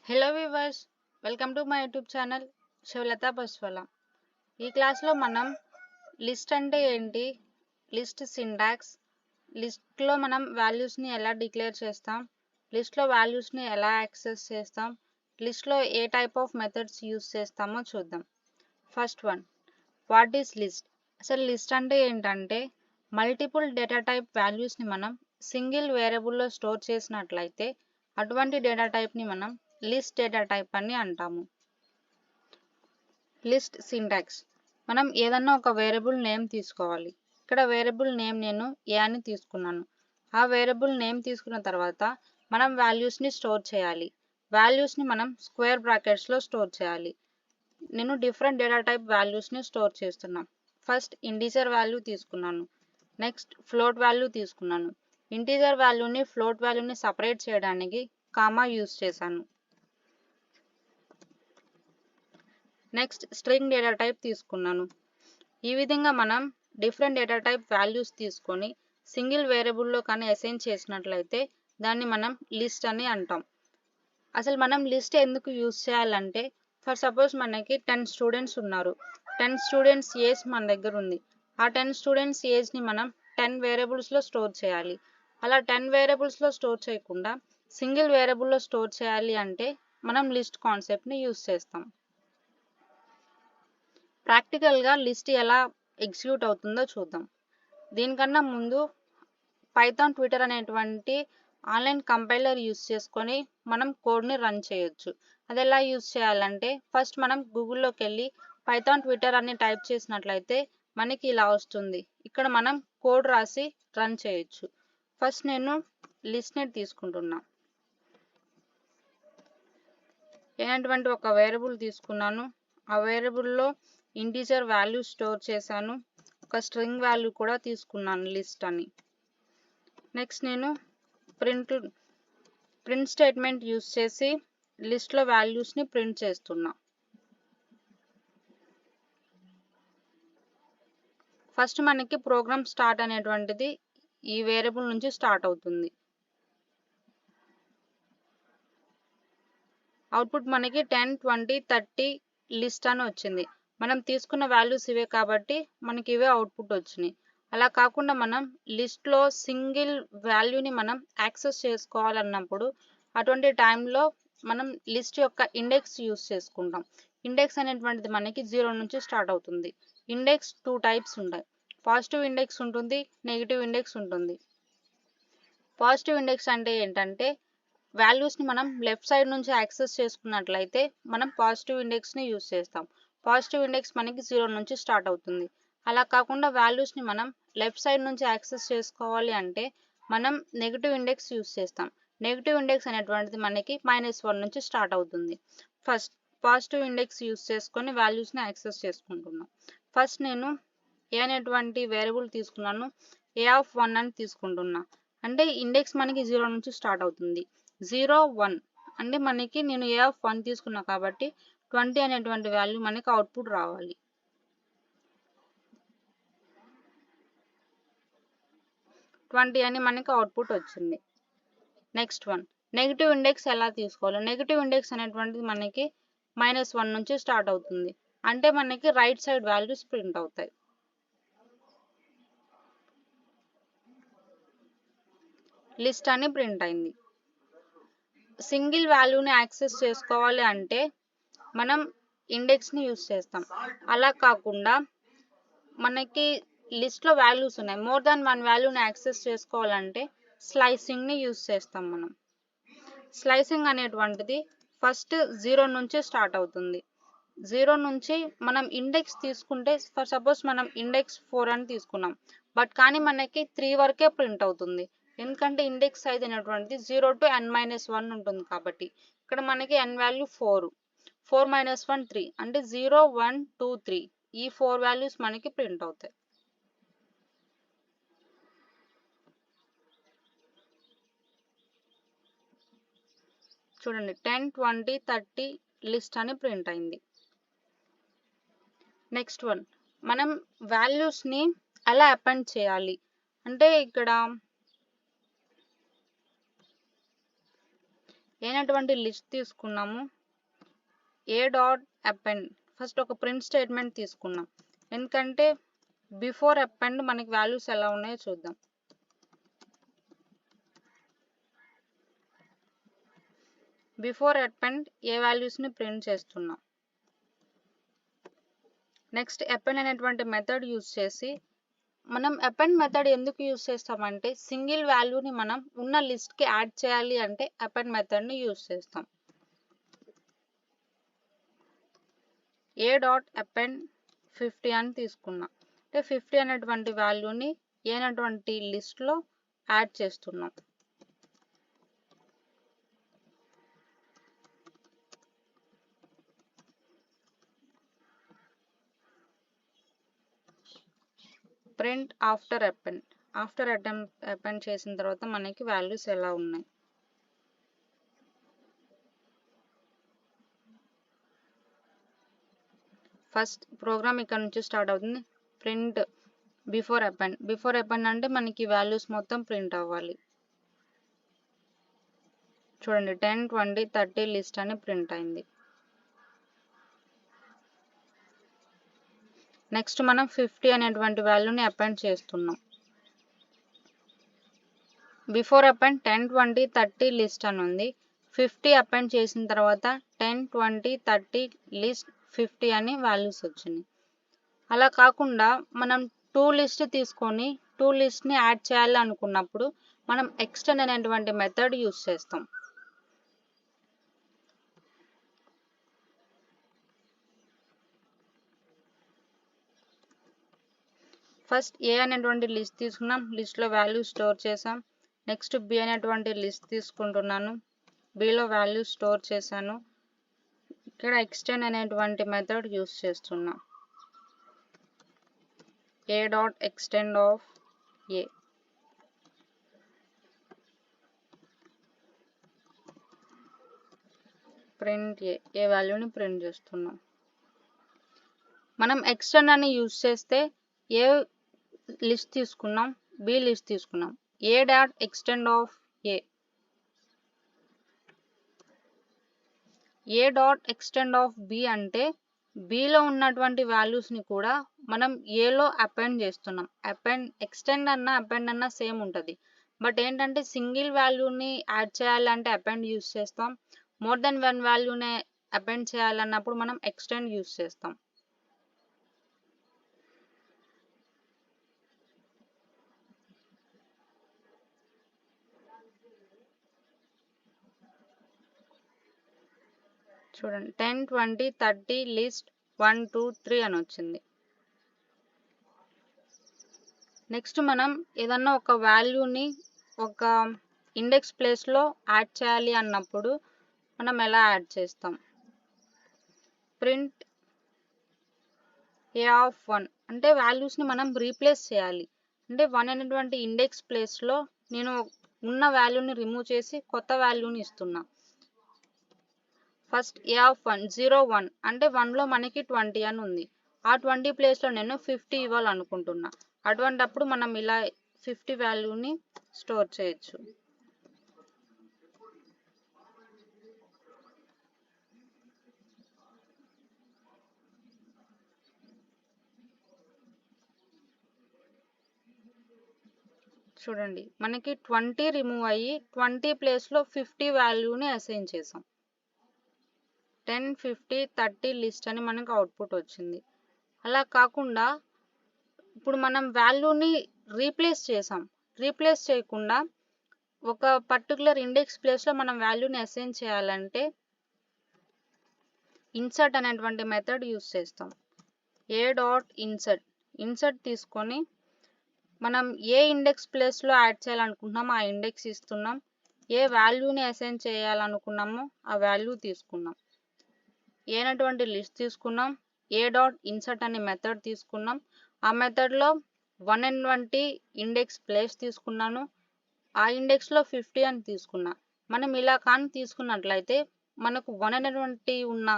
Hello viewers, welcome to my YouTube channel Sivalatha Baswala. ఈ క్లాస్లో మనం లిస్ట్ అంటే ఏంటి, లిస్ట్ సింటాక్స్, లిస్ట్లో మనం వాల్యూస్ని ఎలా డిక్లేర్ చేస్తాం, లిస్ట్లో వాల్యూస్ని ఎలా యాక్సెస్ చేస్తాం, లిస్ట్లో ఏ టైప్ ఆఫ్ మెథడ్స్ యూస్ చేస్తామో చూద్దాం. First one, what is list? అసలు లిస్ట్ అంటే ఏంటంటే మల్టిపుల్ డేటా టైప్ వాల్యూస్ని మనం సింగిల్ వేరియబుల్లో స్టోర్ చేసినట్లయితే అటువంటి డేటా టైప్ని మనం లిస్ట్ డేటా టైప్ అని అంటాము. లిస్ట్ సింటాక్స్, మనం ఏదన్నా ఒక వేరియబుల్ నేమ్ తీసుకోవాలి. ఇక్కడ వేరియబుల్ నేమ్ నేను ఏ అని తీసుకున్నాను. ఆ వేరియబుల్ నేమ్ తీసుకున్న తర్వాత మనం వాల్యూస్ని స్టోర్ చేయాలి. వాల్యూస్ని మనం స్క్వేర్ బ్రాకెట్స్లో స్టోర్ చేయాలి. నేను డిఫరెంట్ డేటా టైప్ వాల్యూస్ని స్టోర్ చేస్తున్నాను. ఫస్ట్ ఇంటీజర్ వాల్యూ తీసుకున్నాను, నెక్స్ట్ ఫ్లోట్ వాల్యూ తీసుకున్నాను. ఇంటీజర్ వాల్యూని ఫ్లోట్ వాల్యూని సపరేట్ చేయడానికి కామా యూస్ చేశాను. నెక్స్ట్ స్ట్రింగ్ డేటా టైప్ తీసుకున్నాను. ఈ విధంగా మనం డిఫరెంట్ డేటా టైప్ వాల్యూస్ తీసుకొని సింగిల్ వేరియబుల్లో కానీ అసైన్ చేసినట్లయితే దాన్ని మనం లిస్ట్ అని అంటాం. అసలు మనం లిస్ట్ ఎందుకు యూజ్ చేయాలంటే, ఫర్ సపోజ్ మనకి 10 స్టూడెంట్స్ ఉన్నారు. 10 స్టూడెంట్స్ ఏజ్ మన దగ్గర ఉంది. ఆ 10 స్టూడెంట్స్ ఏజ్ని మనం 10 వేరియబుల్స్లో స్టోర్ చేయాలి. అలా 10 వేరియబుల్స్లో స్టోర్ చేయకుండా సింగిల్ వేరియబుల్లో స్టోర్ చేయాలి అంటే మనం లిస్ట్ కాన్సెప్ట్ని యూజ్ చేస్తాం. ప్రాక్టికల్గా లిస్ట్ ఎలా ఎగ్జిక్యూట్ అవుతుందో చూద్దాం. దీనికన్నా ముందు పైథాన్ ట్విటర్ అనేటువంటి ఆన్లైన్ కంపైలర్ యూస్ చేసుకొని మనం కోడ్ని రన్ చేయొచ్చు. అది ఎలా యూస్ చేయాలంటే, ఫస్ట్ మనం గూగుల్లోకి వెళ్ళి పైథాన్ ట్విటర్ అని టైప్ చేసినట్లయితే మనకి ఇలా వస్తుంది. ఇక్కడ మనం కోడ్ రాసి రన్ చేయొచ్చు. ఫస్ట్ నేను లిస్ట్ని తీసుకుంటున్నా. అయినటువంటి ఒక వేరియబుల్ తీసుకున్నాను. ఆ వేరియబుల్లో ఇంటీజర్ వాల్యూ స్టోర్ చేశాను. ఒక స్ట్రింగ్ వాల్యూ కూడా తీసుకున్నాను లిస్ట్ అని. నెక్స్ట్ నేను ప్రింట్ స్టేట్మెంట్ యూస్ చేసి లిస్ట్లో వాల్యూస్ని ప్రింట్ చేస్తున్నా. ఫస్ట్ మనకి ప్రోగ్రామ్ స్టార్ట్ అనేటువంటిది ఈ వేరియబుల్ నుంచి స్టార్ట్ అవుతుంది. అవుట్పుట్ మనకి 10, 20, 30 లిస్ట్ అని వచ్చింది. మనం తీసుకున్న వాల్యూస్ ఇవే కాబట్టి మనకి ఇవే అవుట్పుట్ వచ్చినాయి. అలా కాకుండా మనం లిస్ట్లో సింగిల్ వాల్యూని మనం యాక్సెస్ చేసుకోవాలన్నప్పుడు అటువంటి టైంలో మనం లిస్ట్ యొక్క ఇండెక్స్ యూస్ చేసుకుంటాం. ఇండెక్స్ అనేటువంటిది మనకి 0 నుంచి స్టార్ట్ అవుతుంది. ఇండెక్స్ 2 టైప్స్ ఉంటాయి. పాజిటివ్ ఇండెక్స్ ఉంటుంది, నెగిటివ్ ఇండెక్స్ ఉంటుంది. పాజిటివ్ ఇండెక్స్ అంటే ఏంటంటే వాల్యూస్ని మనం లెఫ్ట్ సైడ్ నుంచి యాక్సెస్ చేసుకున్నట్లయితే మనం పాజిటివ్ ఇండెక్స్ని యూస్ చేస్తాం. పాజిటివ్ ఇండెక్స్ మనకి 0 నుంచి స్టార్ట్ అవుతుంది. అలా కాకుండా వాల్యూస్ని మనం లెఫ్ట్ సైడ్ నుంచి యాక్సెస్ చేసుకోవాలి అంటే మనం నెగిటివ్ ఇండెక్స్ యూస్ చేస్తాం. నెగిటివ్ ఇండెక్స్ అనేటువంటిది మనకి -1 నుంచి స్టార్ట్ అవుతుంది. ఫస్ట్ పాజిటివ్ ఇండెక్స్ యూస్ చేసుకొని వాల్యూస్ని యాక్సెస్ చేసుకుంటున్నాం. ఫస్ట్ నేను ఏ అనేటువంటి వేరియబుల్ తీసుకున్నాను, a(1) అని తీసుకుంటున్నా. అంటే ఇండెక్స్ మనకి 0 నుంచి స్టార్ట్ అవుతుంది. 0, 1 అంటే మనకి నేను a(1) తీసుకున్నా కాబట్టి 20 అనేటువంటి వాల్యూ మనకి అవుట్పుట్ రావాలి. అని మనకి అవుట్పుట్ వచ్చింది. నెక్స్ట్ వన్, నెగిటివ్ ఇండెక్స్ ఎలా తీసుకోవాలి? నెగిటివ్ ఇండెక్స్ అనేటువంటిది మనకి -1 నుంచి స్టార్ట్ అవుతుంది. అంటే మనకి రైట్ సైడ్ వాల్యూస్ ప్రింట్ అవుతాయి. లిస్ట్ అని ప్రింట్ అయింది. సింగిల్ వాల్యూని యాక్సెస్ చేసుకోవాలి అంటే మనం ఇండెక్స్ని యూస్ చేస్తాం. అలా కాకుండా మనకి లిస్ట్లో వాల్యూస్ ఉన్నాయి, మోర్ దాన్ 1 వాల్యూని యాక్సెస్ చేసుకోవాలంటే స్లైసింగ్ని యూస్ చేస్తాం మనం. స్లైసింగ్ అనేటువంటిది ఫస్ట్ 0 నుంచి స్టార్ట్ అవుతుంది. 0 నుంచి మనం ఇండెక్స్ తీసుకుంటే, ఫర్ సపోజ్ మనం ఇండెక్స్ 4 అని తీసుకున్నాం, బట్ కానీ మనకి 3 వరకే ప్రింట్ అవుతుంది. ఎందుకంటే ఇండెక్స్ సైజ్ అనేటువంటిది 0 to n-1 ఉంటుంది కాబట్టి. ఇక్కడ మనకి n వాల్యూ 4, 4 - 1 3 అంటే 0, 1, 2, 3 ఈ 4 వాల్యూస్ మనకి ప్రింట్ అవుతాయి. చూడండి 10, 20, 30 లిస్ట్ అని ప్రింట్ అయింది. నెక్స్ట్ వన్, మనం వాల్యూస్ని ఎలా అపెండ్ చేయాలి అంటే ఇక్కడ ఏనటువంటి లిస్ట్ తీసుకున్నాము, ఏ డాట్ అపెండ్. ఫస్ట్ ఒక ప్రింట్ స్టేట్మెంట్ తీసుకున్నాం, ఎందుకంటే బిఫోర్ అపెండ్ మనకి వాల్యూస్ ఎలా ఉన్నాయో చూద్దాం. బిఫోర్ అపెండ్ ఏ వాల్యూస్ని ప్రింట్ చేస్తున్నాం. నెక్స్ట్ అపెండ్ అనేటువంటి మెథడ్ యూజ్ చేసి, మనం అపెండ్ మెథడ్ ఎందుకు యూజ్ చేస్తామంటే సింగిల్ వాల్యూని మనం ఉన్న లిస్ట్కి యాడ్ చేయాలి అంటే అపెండ్ మెథడ్ని యూజ్ చేస్తాం. ఏ డాట్ అపెండ్ 50 అని తీసుకున్నాం, అంటే 50 అనేటువంటి వాల్యూని ఏనటువంటి లిస్ట్లో యాడ్ చేస్తున్నాం. Print after append. After append చేసిన తర్వాత మనకి వాల్యూస్ ఎలా ఉన్నాయి. ఫస్ట్ ప్రోగ్రామ్ ఇక్కడ నుంచి స్టార్ట్ అవుతుంది. Print before append. Before append అంటే మనకి వాల్యూస్ మొత్తం ప్రింట్ అవ్వాలి. చూడండి 10, 20, 30 లిస్ట్ అని ప్రింట్ అయింది. నెక్స్ట్ మనం 50 అనేటువంటి వాల్యూని అపెండ్ చేస్తున్నాం. బిఫోర్ అపెండ్ 10, 20, 30 లిస్ట్ అని ఉంది. 50 అపెండ్ చేసిన తర్వాత 10, 20, 30 లిస్ట్ 50 అని వాల్యూస్ వచ్చినాయి. అలా కాకుండా మనం 2 లిస్ట్ తీసుకొని 2 లిస్ట్ని యాడ్ చేయాలి అనుకున్నప్పుడు మనం ఎక్స్టెండ్ అనేటువంటి మెథడ్ యూజ్ చేస్తాం. ఫస్ట్ ఏ అనేటువంటి లిస్ట్ తీసుకున్నాం, లిస్ట్లో వాల్యూ స్టోర్ చేసాం. నెక్స్ట్ బి అనేటువంటి లిస్ట్ తీసుకుంటున్నాను, బిలో వాల్యూ స్టోర్ చేశాను. ఇక్కడ ఎక్స్టెండ్ అనేటువంటి మెథడ్ యూజ్ చేస్తున్నా. A dot extend of A. Print A వాల్యూని ప్రింట్ చేస్తున్నాం. మనం ఎక్స్టెండ్ అని యూజ్ చేస్తే ఏ లిస్ట్ తీసుకున్నాం, బి లిస్ట్ తీసుకున్నాం. A dot extend of A. A dot extend of B అంటే బిలో ఉన్నటువంటి వాల్యూస్ని కూడా మనం ఏలో అపెండ్ చేస్తున్నాం. ఎక్స్టెండ్ అన్న అపెండ్ అన్న సేమ్ ఉంటుంది. బట్ ఏంటంటే సింగిల్ వాల్యూని యాడ్ చేయాలంటే అపెండ్ యూజ్ చేస్తాం. మోర్ దెన్ వన్ వాల్యూని అపెండ్ చేయాలన్నప్పుడు మనం ఎక్స్టెండ్ యూజ్ చేస్తాం. చూడండి 10, 20, 30 లిస్ట్ 1, 2, 3 అని వచ్చింది. నెక్స్ట్ మనం ఏదన్నా ఒక వాల్యూని ఒక ఇండెక్స్ ప్లేస్లో యాడ్ చేయాలి అన్నప్పుడు మనం ఎలా యాడ్ చేస్తాం. ప్రింట్ ఏ ఆఫ్ 1 అంటే వాల్యూస్ని మనం రీప్లేస్ చేయాలి. అంటే 1 అనేటువంటి ఇండెక్స్ ప్లేస్లో నేను ఉన్న వాల్యూని రిమూవ్ చేసి కొత్త వాల్యూని ఇస్తున్నా. ఫస్ట్ ఏ ఆఫ్ 1 0, 1 అంటే 1లో మనకి 20 అని ఉంది. ఆ 20 ప్లేస్లో నేను 50 ఇవ్వాలనుకుంటున్నా. అటువంటప్పుడు మనం ఇలా 50 వాల్యూని స్టోర్ చేయొచ్చు. చూడండి మనకి 20 రిమూవ్ అయ్యి 20 ప్లేస్లో 50 వాల్యూని అసైన్ చేసాం. 10, 50, 30 లిస్ట్ అని మనకు అవుట్పుట్ వచ్చింది. అలా కాకుండా ఇప్పుడు మనం వాల్యూని రీప్లేస్ చేసాం. రీప్లేస్ చేయకుండా ఒక పర్టికులర్ ఇండెక్స్ ప్లేస్లో మనం వాల్యూని అసైన్ చేయాలంటే ఇన్సర్ట్ అనేటువంటి మెథడ్ యూజ్ చేస్తాం. ఏ డాట్ ఇన్సర్ట్ తీసుకొని మనం ఏ ఇండెక్స్ ప్లేస్లో యాడ్ చేయాలనుకుంటున్నామో ఆ ఇండెక్స్ ఇస్తున్నాం. ఏ వాల్యూని అసైన్ చేయాలనుకున్నామో ఆ వాల్యూ తీసుకున్నాం. ఏనటువంటి లిస్ట్ తీసుకున్నాం. ఏ డాట్ ఇన్సర్ట్ అనే మెథడ్ తీసుకున్నాం. ఆ మెథడ్లో 1 అనేటువంటి ఇండెక్స్ ప్లేస్ తీసుకున్నాను. ఆ ఇండెక్స్లో 50 అని తీసుకున్నా. మనం ఇలా కానీ తీసుకున్నట్లయితే మనకు 1 అనేటువంటి ఉన్న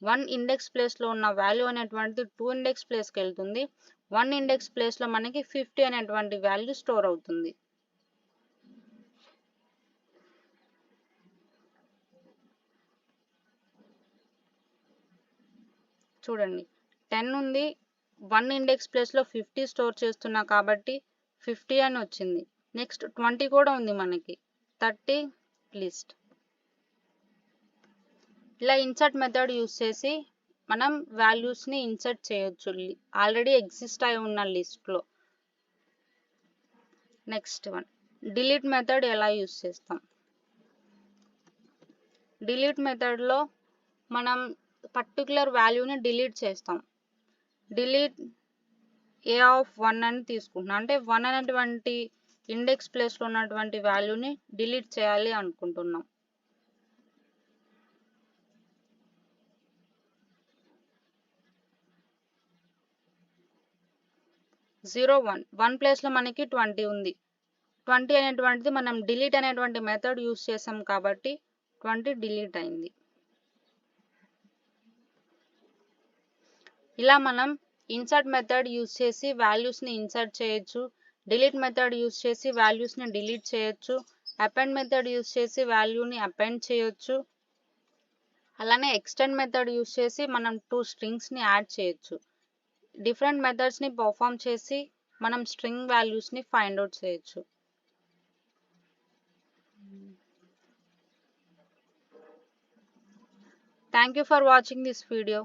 1 ఇండెక్స్ ప్లేస్లో ఉన్న వాల్యూ అనేటువంటిది 2 ఇండెక్స్ ప్లేస్కి వెళ్తుంది. 1 ఇండెక్స్ ప్లేస్లో మనకి 50 అనేటువంటి వాల్యూ స్టోర్ అవుతుంది. చూడండి 10 ఉంది, 1 ఇండెక్స్ ప్లేస్లో 50 స్టోర్ చేస్తున్నా కాబట్టి 50 అని వచ్చింది. నెక్స్ట్ 20 కూడా ఉంది మనకి, 30 లిస్ట్. ఇలా ఇన్సర్ట్ మెథడ్ యూస్ చేసి మనం వాల్యూస్ని ఇన్సర్ట్ చేయొచ్చు ఆల్రెడీ ఎగ్జిస్ట్ అయి ఉన్న లిస్ట్లో. నెక్స్ట్ వన్, డిలీట్ మెథడ్ ఎలా యూస్ చేస్తాం. డిలీట్ మెథడ్లో మనం పర్టికులర్ వాల్యూని డిలీట్ చేస్తాం. డిలీట్ ఏ ఆఫ్ 1 అని తీసుకుంటున్నాం, అంటే 1 అనేటువంటి ఇండెక్స్ ప్లేస్లో ఉన్నటువంటి వాల్యూని డిలీట్ చేయాలి అనుకుంటున్నాం. జీరో 1 ప్లేస్లో మనకి 20 ఉంది. 20 అనేటువంటిది మనం డిలీట్ అనేటువంటి మెథడ్ యూస్ చేసాం కాబట్టి 20 డిలీట్ అయింది. ఇలా మనం ఇన్సర్ట్ మెథడ్ యూస్ చేసి వాల్యూస్ని ఇన్సర్ట్ చేయొచ్చు, డిలీట్ మెథడ్ యూస్ చేసి వాల్యూస్ని డిలీట్ చేయొచ్చు, అపెండ్ మెథడ్ యూస్ చేసి వాల్యూని అపెండ్ చేయొచ్చు, అలానే ఎక్స్టెండ్ మెథడ్ యూస్ చేసి మనం 2 స్ట్రింగ్స్ని యాడ్ చేయొచ్చు. డిఫరెంట్ మెథడ్స్ని పర్ఫామ్ చేసి మనం స్ట్రింగ్ వాల్యూస్ని ఫైండ్ అవుట్ చేయొచ్చు. Thank you for watching this video.